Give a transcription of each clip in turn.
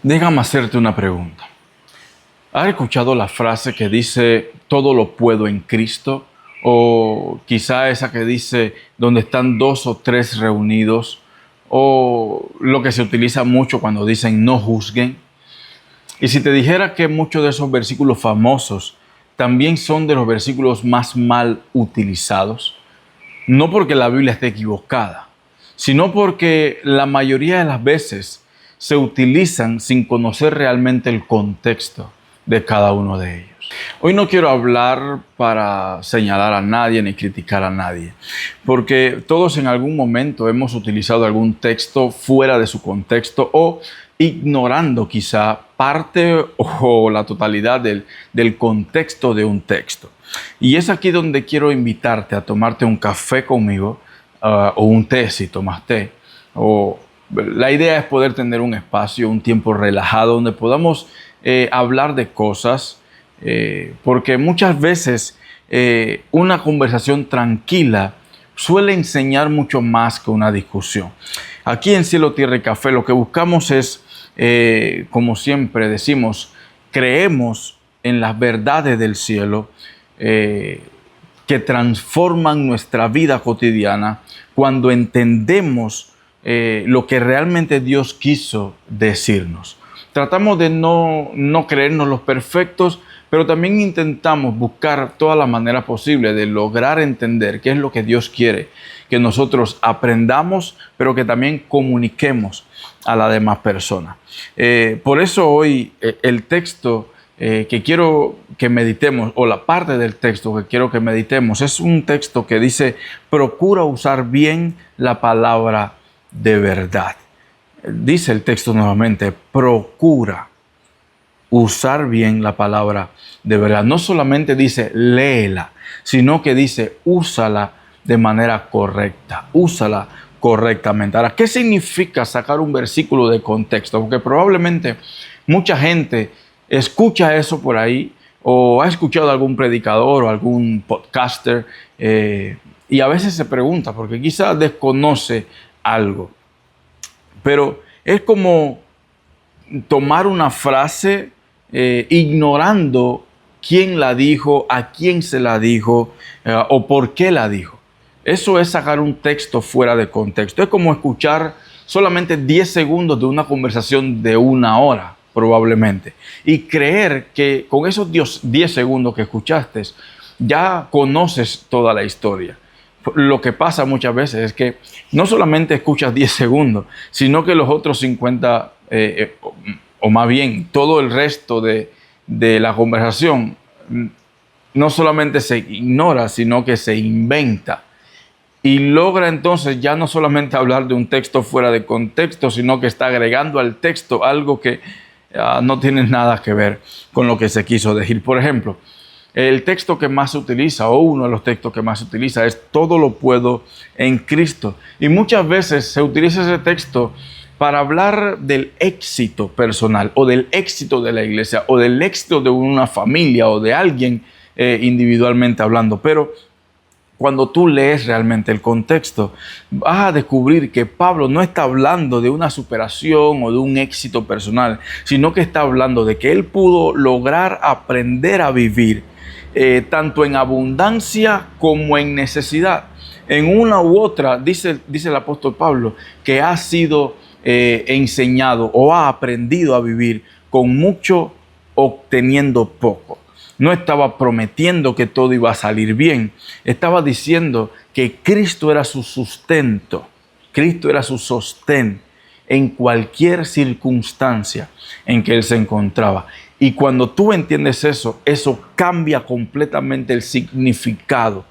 Déjame hacerte una pregunta. ¿Has escuchado la frase que dice todo lo puedo en Cristo? O quizá esa que dice donde están dos o tres reunidos. O lo que se utiliza mucho cuando dicen no juzguen. Y si te dijera que muchos de esos versículos famosos también son de los versículos más mal utilizados, no porque la Biblia esté equivocada, sino porque la mayoría de las veces se utilizan sin conocer realmente el contexto de cada uno de ellos. Hoy no quiero hablar para señalar a nadie ni criticar a nadie, porque todos en algún momento hemos utilizado algún texto fuera de su contexto o ignorando quizá parte o la totalidad del contexto de un texto. Y es aquí donde quiero invitarte a tomarte un café conmigo, o un té si tomas té. La idea es poder tener un espacio, un tiempo relajado donde podamos hablar de cosas, porque muchas veces una conversación tranquila suele enseñar mucho más que una discusión. Aquí en Cielo, Tierra y Café lo que buscamos es, como siempre decimos, creemos en las verdades del cielo que transforman nuestra vida cotidiana cuando entendemos lo que realmente Dios quiso decirnos. Tratamos de no creernos los perfectos, pero también intentamos buscar todas las maneras posibles de lograr entender qué es lo que Dios quiere que nosotros aprendamos, pero que también comuniquemos a la demás persona. Por eso hoy el texto que quiero que meditemos, o la parte del texto que quiero que meditemos, es un texto que dice: procura usar bien la palabra de verdad. Dice el texto nuevamente: procura usar bien la palabra de verdad. No solamente dice léela, sino que dice úsala de manera correcta, úsala correctamente. Ahora, ¿qué significa sacar un versículo de contexto? Porque probablemente mucha gente escucha eso por ahí, o ha escuchado a algún predicador o algún podcaster, y a veces se pregunta, porque quizás desconoce algo. Pero es como tomar una frase ignorando quién la dijo, a quién se la dijo, o por qué la dijo. Eso es sacar un texto fuera de contexto. Es como escuchar solamente 10 segundos de una conversación de una hora, probablemente, y creer que con esos 10 segundos que escuchaste ya conoces toda la historia. Lo que pasa muchas veces es que no solamente escuchas 10 segundos, sino que los otros 50, o más bien todo el resto de la conversación, no solamente se ignora, sino que se inventa. Y logra entonces ya no solamente hablar de un texto fuera de contexto, sino que está agregando al texto algo que no tiene nada que ver con lo que se quiso decir. Por ejemplo, el texto que más se utiliza, o uno de los textos que más se utiliza, es todo lo puedo en Cristo. Y muchas veces se utiliza ese texto para hablar del éxito personal, o del éxito de la iglesia, o del éxito de una familia, o de alguien individualmente hablando. Pero cuando tú lees realmente el contexto, vas a descubrir que Pablo no está hablando de una superación o de un éxito personal, sino que está hablando de que él pudo lograr aprender a vivir tanto en abundancia como en necesidad. En una u otra, dice el apóstol Pablo, que ha sido enseñado o ha aprendido a vivir con mucho obteniendo poco. No estaba prometiendo que todo iba a salir bien. Estaba diciendo que Cristo era su sustento. Cristo era su sostén en cualquier circunstancia en que él se encontraba. Y cuando tú entiendes eso, eso cambia completamente el significado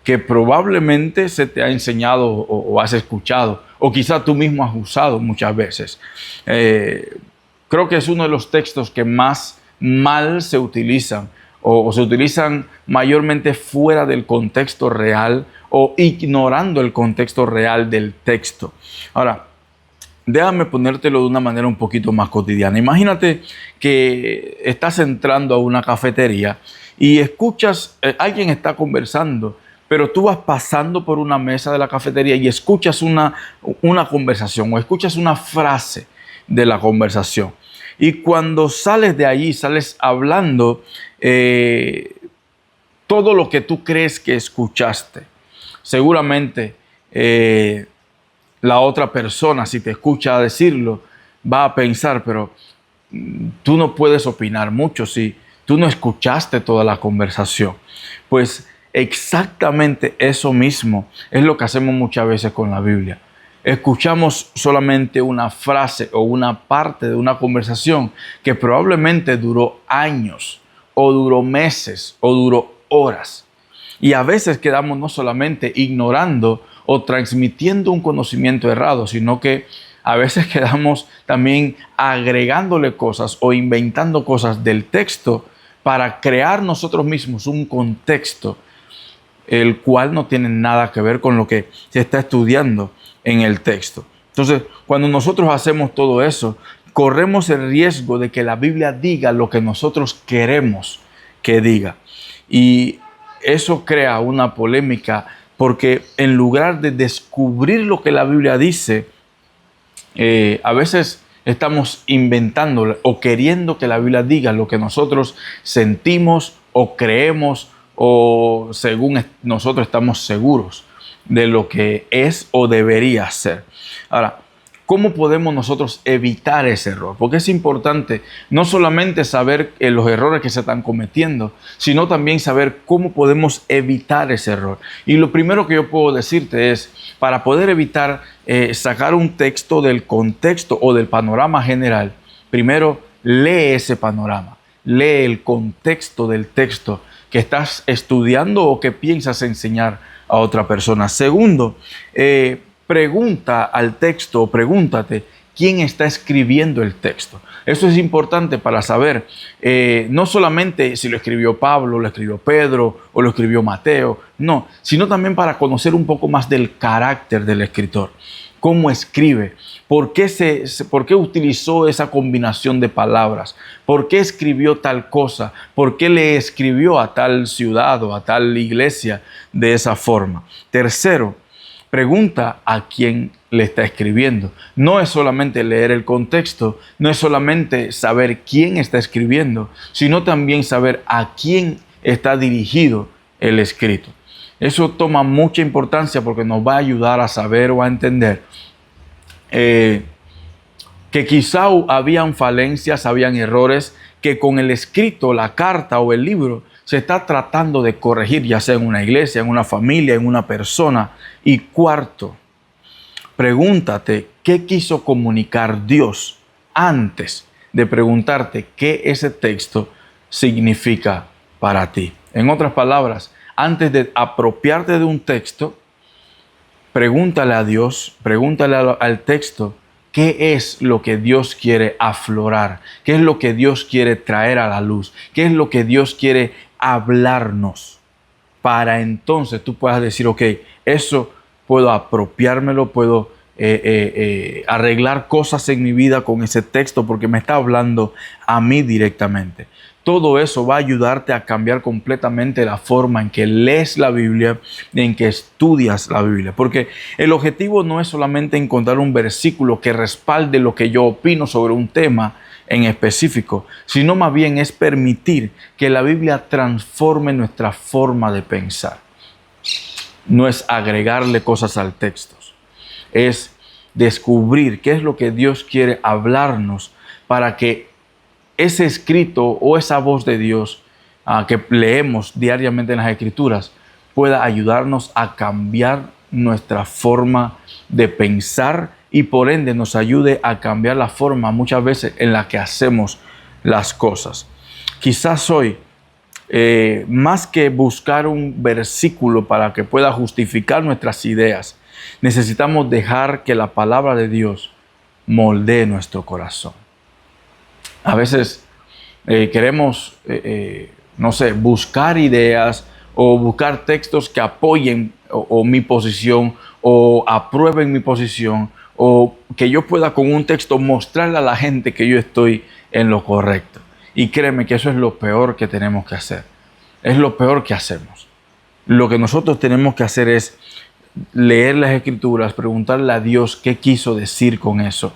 que probablemente se te ha enseñado o has escuchado, o quizá tú mismo has usado muchas veces. Creo que es uno de los textos que más mal se utilizan, o se utilizan mayormente fuera del contexto real, o ignorando el contexto real del texto. Ahora, déjame ponértelo de una manera un poquito más cotidiana. Imagínate que estás entrando a una cafetería y escuchas, alguien está conversando, pero tú vas pasando por una mesa de la cafetería y escuchas una conversación, o escuchas una frase de la conversación. Y cuando sales de allí, sales hablando todo lo que tú crees que escuchaste. Seguramente la otra persona, si te escucha decirlo, va a pensar, pero tú no puedes opinar mucho si tú no escuchaste toda la conversación. Pues exactamente eso mismo es lo que hacemos muchas veces con la Biblia. Escuchamos solamente una frase o una parte de una conversación que probablemente duró años, o duró meses, o duró horas. Y a veces quedamos no solamente ignorando o transmitiendo un conocimiento errado, sino que a veces quedamos también agregándole cosas o inventando cosas del texto para crear nosotros mismos un contexto, el cual no tiene nada que ver con lo que se está estudiando en el texto. Entonces, cuando nosotros hacemos todo eso, corremos el riesgo de que la Biblia diga lo que nosotros queremos que diga. Y eso crea una polémica porque en lugar de descubrir lo que la Biblia dice, a veces estamos inventando o queriendo que la Biblia diga lo que nosotros sentimos o creemos o según nosotros estamos seguros de lo que es o debería ser. Ahora, ¿cómo podemos nosotros evitar ese error? Porque es importante no solamente saber los errores que se están cometiendo, sino también saber cómo podemos evitar ese error. Y lo primero que yo puedo decirte es, para poder evitar sacar un texto del contexto o del panorama general, primero lee ese panorama, lee el contexto del texto que estás estudiando o que piensas enseñar a otra persona. Segundo, pregunta al texto o pregúntate quién está escribiendo el texto. Eso es importante para saber no solamente si lo escribió Pablo, lo escribió Pedro o lo escribió Mateo, no, sino también para conocer un poco más del carácter del escritor. Cómo escribe, por qué utilizó esa combinación de palabras, por qué escribió tal cosa, por qué le escribió a tal ciudad o a tal iglesia de esa forma. Tercero, pregunta a quién le está escribiendo. No es solamente leer el contexto, no es solamente saber quién está escribiendo, sino también saber a quién está dirigido el escrito. Eso toma mucha importancia porque nos va a ayudar a saber o a entender que quizá habían falencias, habían errores que con el escrito, la carta o el libro se está tratando de corregir, ya sea en una iglesia, en una familia, en una persona. Y cuarto, pregúntate qué quiso comunicar Dios antes de preguntarte qué ese texto significa para ti. En otras palabras, antes de apropiarte de un texto, pregúntale a Dios, pregúntale al texto, ¿qué es lo que Dios quiere aflorar? ¿Qué es lo que Dios quiere traer a la luz? ¿Qué es lo que Dios quiere hablarnos? Para entonces tú puedas decir, ok, eso puedo apropiármelo, puedo arreglar cosas en mi vida con ese texto porque me está hablando a mí directamente. Todo eso va a ayudarte a cambiar completamente la forma en que lees la Biblia, en que estudias la Biblia. Porque el objetivo no es solamente encontrar un versículo que respalde lo que yo opino sobre un tema en específico, sino más bien es permitir que la Biblia transforme nuestra forma de pensar. No es agregarle cosas al texto, es descubrir qué es lo que Dios quiere hablarnos para que ese escrito o esa voz de Dios que leemos diariamente en las Escrituras pueda ayudarnos a cambiar nuestra forma de pensar y por ende nos ayude a cambiar la forma muchas veces en la que hacemos las cosas. Quizás hoy, más que buscar un versículo para que pueda justificar nuestras ideas, necesitamos dejar que la palabra de Dios moldee nuestro corazón. A veces queremos, no sé, buscar ideas o buscar textos que apoyen o mi posición o aprueben mi posición o que yo pueda con un texto mostrarle a la gente que yo estoy en lo correcto. Y créeme que eso es lo peor que tenemos que hacer. Es lo peor que hacemos. Lo que nosotros tenemos que hacer es leer las Escrituras, preguntarle a Dios qué quiso decir con eso.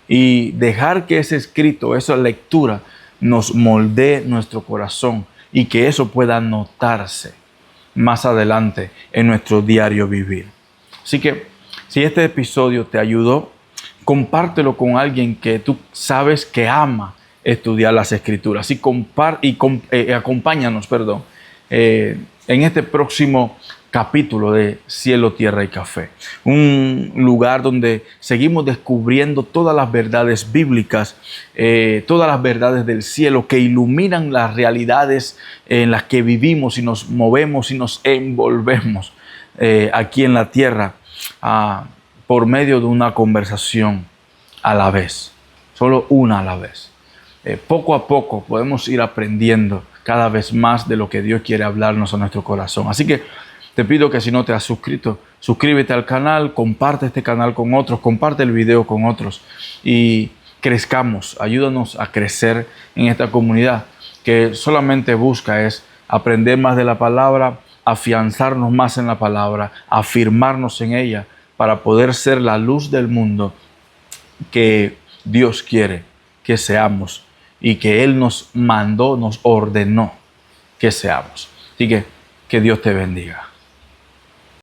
y dejar que ese escrito, esa lectura, nos moldee nuestro corazón y que eso pueda notarse más adelante en nuestro diario vivir. Así que si este episodio te ayudó, compártelo con alguien que tú sabes que ama estudiar las Escrituras y acompáñanos, en este próximo capítulo de Cielo, Tierra y Café. Un lugar donde seguimos descubriendo todas las verdades bíblicas, todas las verdades del cielo que iluminan las realidades en las que vivimos y nos movemos y nos envolvemos aquí en la tierra por medio de una conversación a la vez, solo una a la vez. Poco a poco podemos ir aprendiendo cada vez más de lo que Dios quiere hablarnos a nuestro corazón. Así que te pido que si no te has suscrito, suscríbete al canal, comparte este canal con otros, comparte el video con otros y crezcamos, ayúdanos a crecer en esta comunidad que solamente busca es aprender más de la palabra, afianzarnos más en la palabra, afirmarnos en ella para poder ser la luz del mundo que Dios quiere que seamos y que Él nos mandó, nos ordenó que seamos. Así que Dios te bendiga.